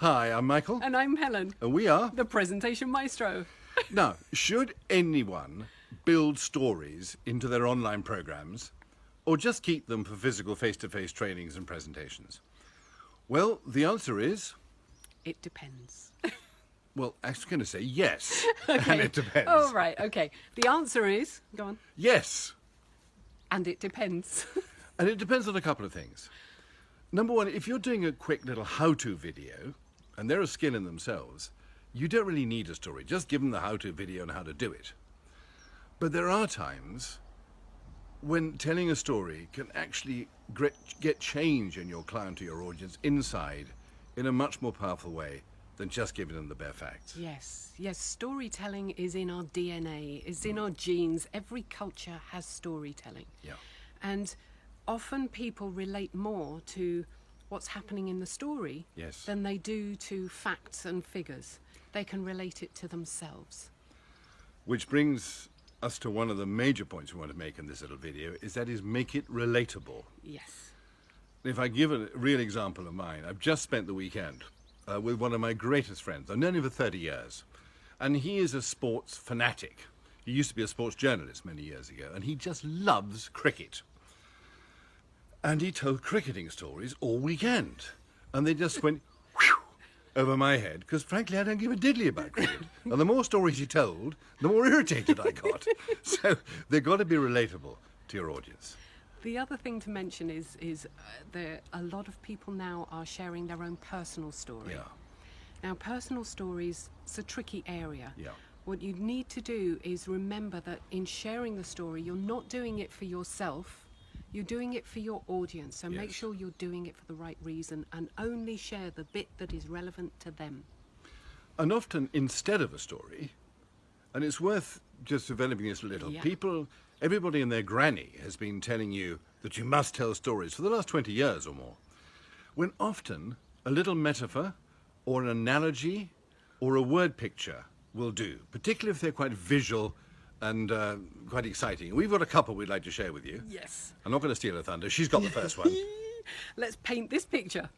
Hi, I'm Michael. And I'm Helen, And we are. the Presentation Maestro. Now, should anyone build stories into their online programs or just keep them for physical face-to-face trainings and presentations? Well, the answer is, It depends. well, I was going to say yes, and it depends. Oh, right, okay. The answer is, go on, Yes, and it depends. and it depends on a couple of things. Number one, if you're doing a quick little how-to video, and they're a skill in themselves, you don't really need a story. Just give them the how-to video and how to do it. But there are times when telling a story can actually get change in your client or your audience inside in a much more powerful way than just giving them the bare facts. Yes, storytelling is in our DNA, is in our genes. Every culture has storytelling. Yeah. And often people relate more to what's happening in the story Yes. than they do to facts and figures. They can relate it to themselves. Which brings us to one of the major points we want to make in this little video, is that is make it relatable. Yes. If I give a real example of mine, I've just spent the weekend with one of my greatest friends. I've known him for 30 years. And he is a sports fanatic. He used to be a sports journalist many years ago, and he just loves cricket. And he told cricketing stories all weekend. And they just went whew, over my head, because frankly, I don't give a diddly about cricket. And the more stories he told, the more irritated I got. So they've got to be relatable to your audience. The other thing to mention is a lot of people now are sharing their own personal story. Yeah. Now, personal stories, it's a tricky area. Yeah. What you need to do is remember that in sharing the story, you're not doing it for yourself, you're doing it for your audience. So make Yes. sure you're doing it for the right reason and only share the bit that is relevant to them. And often instead of a story, and it's worth just developing this a little, Yeah. everybody and their granny has been telling you that you must tell stories for the last 20 years or more, when often a little metaphor or an analogy or a word picture will do, particularly if they're quite visual and quite exciting. We've got a couple we'd like to share with you. Yes. I'm not going to steal her thunder. She's got the first one. Let's paint this picture.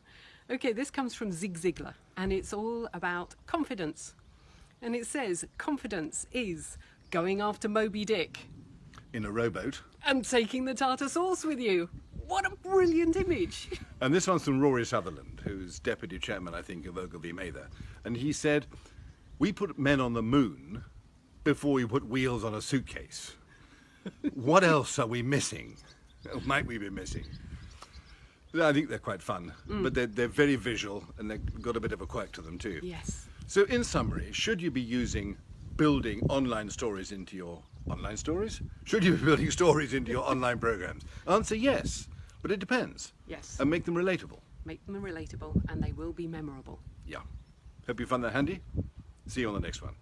Okay, this comes from Zig Ziglar, and it's all about confidence. And it says, confidence is going after Moby Dick In a rowboat. and taking the tartar sauce with you. What a brilliant image. And this one's from Rory Sutherland, who's deputy chairman, I think, of Ogilvy Mather. And he said, we put men on the moon before we put wheels on a suitcase. What else are we missing? Or might we be missing? I think they're quite fun, but they're very visual and they've got a bit of a quirk to them too. Yes. So in summary, should you be building online stories into your online stories? Should you be building stories into your online programs? Answer yes, but it depends. Yes. And make them relatable. Make them relatable and they will be memorable. Yeah. Hope you found that handy. See you on the next one.